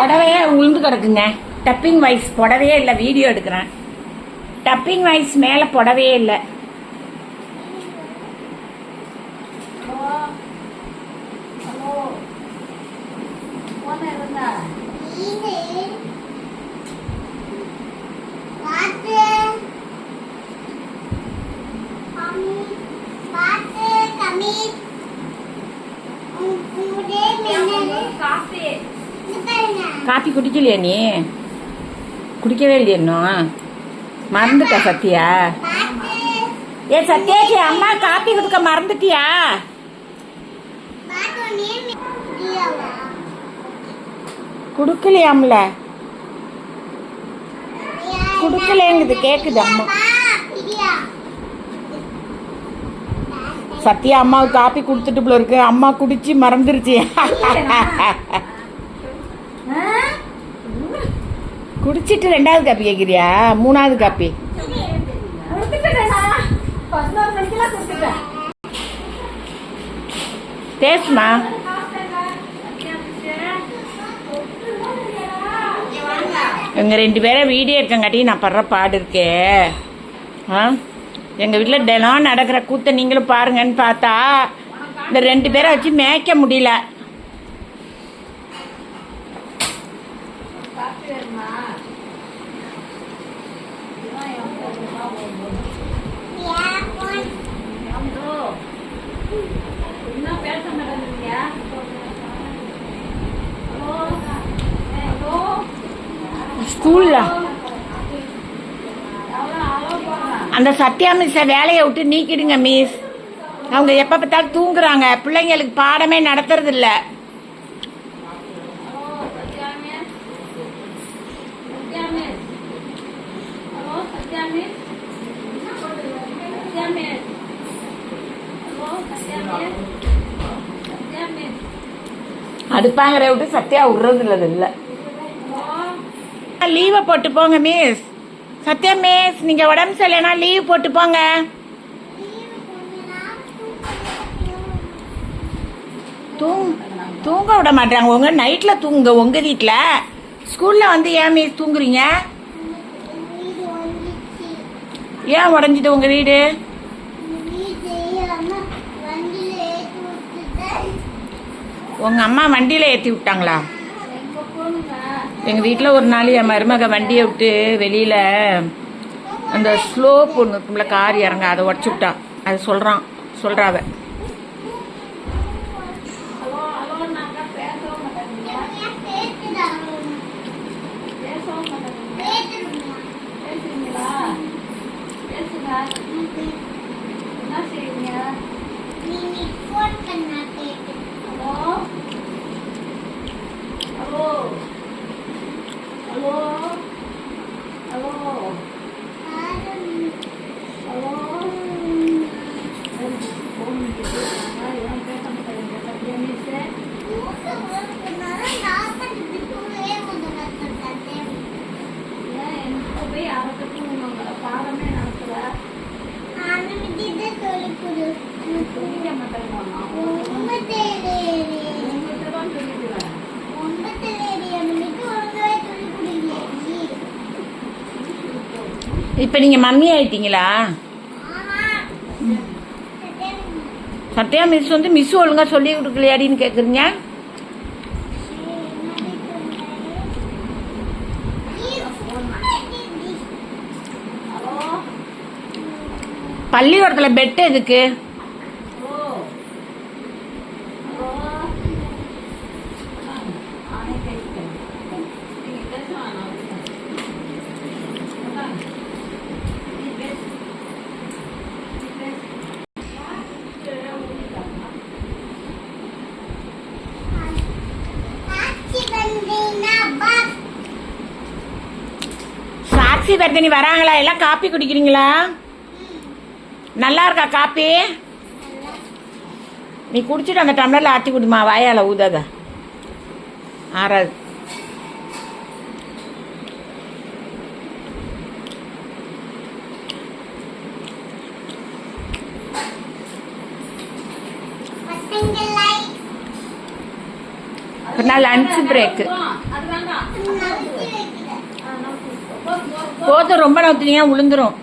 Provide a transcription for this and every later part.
புடவையே உளுந்து கிடக்குங்க. Dubbing voice புடவையே இல்லை. Video எடுக்கிறேன். டப்பிங் வாய்ஸ் மேலே புடவையே இல்லை. காப்பி குடிக்கலையா நீ? குடிக்கவே இல்லையா இன்னும்? மறந்துட்ட சத்யா? ஏ சத்யாச்சி, அம்மா காப்பி கொடுக்க மறந்துட்டியா? குடுக்கலையாம்ல? குடுக்கலேங்குது, கேக்குது அம்மா. சத்யா அம்மாவுக்கு காப்பி கொடுத்துட்டு போல இருக்கு. அம்மா குடிச்சு மறந்துருச்சு. குடிச்சிட்டு ரெண்டாவது காப்பி கேட்குறியா? மூணாவது காப்பி பேசுமா? எங்க 2 பேரும் வீடியோ இருக்கங்காட்டி நான் படுற பாடு இருக்கே. எங்க வீட்டில் தினம் நடக்கிற கூத்த நீங்களும் பாருங்கன்னு பார்த்தா இந்த 2 பேரை வச்சு மேய்க்க முடியல. ஸ்கூல்ல அந்த சத்யா மிஸ்ஸை வேலையை விட்டு நீக்கிடுங்க மிஸ். அவங்க எப்போ பார்த்தாலும் தூங்குறாங்க. பிள்ளைங்களுக்கு பாடமே நடத்துறது இல்லை. அடுப்பாங்கிற விட்டு சத்யா விடுறது இல்லை. லீவை போட்டு போங்க மிஸ். சத்யா மிஸ், நீங்க உடம்பு சரியில்லைனா லீவ் போட்டு போங்க. தூங்க விட மாட்டாங்க. உங்க நைட்ல தூங்குங்க உங்க வீட்டுல. ஸ்கூல்ல வந்து ஏன் மிஸ் தூங்குறீங்க? ஏன் உடஞ்சிட்டு உங்க வீடு? உங்க அம்மா வண்டியில ஏற்றி விட்டாங்களா? எங்கள் வீட்டில் ஒரு நாள் என் மருமக வண்டியை விட்டு வெளியில் அந்த ஸ்லோப் ஒன்று இருக்கும்ல, கார் இறங்க, அதை உடச்சி விட்டான். அது சொல்கிறாவ. இப்ப நீங்க மம்மி ஆயிட்டீங்களா? சத்யா மிஸ் வந்து மிஸ் ஒழுங்கா சொல்லி கொடுக்கலையாடின்னு கேக்குறீங்க. பள்ளிக்கூடத்துல பெட் எதுக்கு? சாட்சி வர்தினி வராங்களா? எல்லாம் காப்பி குடிக்கிறீங்களா? நல்லா இருக்கா காப்பி? நீ குடிச்சிட்டு அந்த டம்ளர்ல ஆட்டி குடிமா. வாயால ஊதாத, ஆறாது. Lunch break. போதும், ரொம்ப நவுத்தினியா விழுந்துரும்.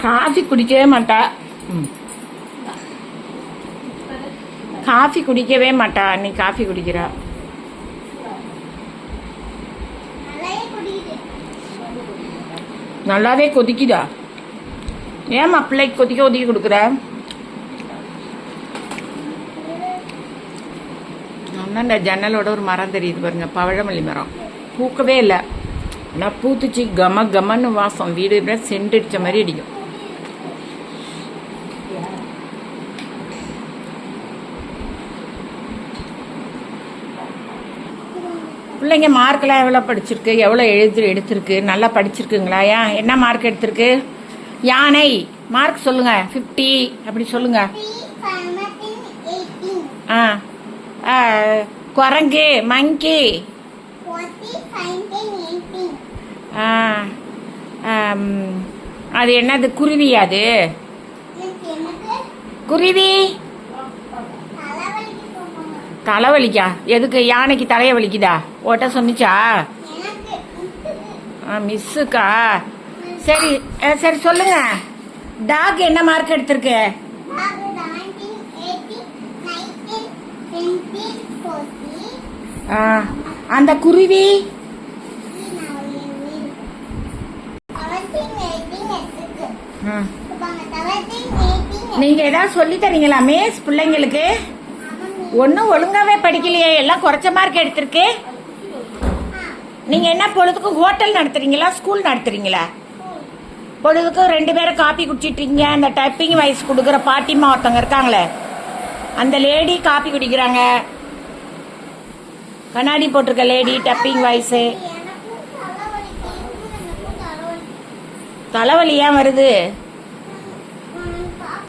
காஃபி குடிக்கவே மாட்டா. காஃபி குடிக்கவே மாட்டா. நீ காஃபி குடிக்கிறா. நல்லாவே கொதிக்குதா? ஏமா பிள்ளைக்கு கொதிக்க ஒதுக்கி கொடுக்குற? இந்த ஜன்னலோட ஒரு மரம் தெரியுது பாருங்க, பவழமல்லி மரம். பூக்கவே இல்லை, ஆனால் பூத்துச்சு. கம கமன்னு வாசம். வீடு சென்ட் அடித்த மாதிரி அடிக்கும். பிள்ளைங்க மார்க்கெலாம் எவ்வளோ படிச்சிருக்கு, எவ்வளோ எடுத்திருக்கு? நல்லா படிச்சிருக்குங்களா? ஏன் என்ன மார்க் எடுத்திருக்கு? யானை மார்க் சொல்லுங்க. 50 அப்படி சொல்லுங்க. குரங்கு மங்கி. அது என்னது? குருவி. அது குருவி. தலைவலிக்கா? எதுக்கு? யானைக்கு தலைய வலிக்குதா? ஓட்ட சொன்னிச்சா? மிஸ்ஸுக்கா? சரி சரி சொல்லுங்க. டாக் என்ன மார்க் எடுத்திருக்கு? அந்த குருவி நீங்க ஏதாவது சொல்லி தரீங்களா மிஸ் பிள்ளைங்களுக்கு? ஒன்னும் ஒழுங்காவே படிக்கலையே, எல்லாம் குறைச்ச மார்க் எடுத்திருக்கு. நீங்க என்ன பொழுதுக்கும் ஹோட்டல் நடத்துறீங்களா, ஸ்கூல் நடத்துறீங்களா? பொழுதுக்கும் 2 பேரும் காப்பி குடிச்சிட்டீங்க. அந்த டைப்பிங் வாய்ஸ் கொடுக்குற பாட்டிமா ஒருத்தவங்க இருக்காங்களே, அந்த லேடி காப்பி குடிக்கிறாங்க. கண்ணாடி போட்டிருக்க லேடி, டப்பிங் வாய்ஸு. தலைவலி ஏன் வருது?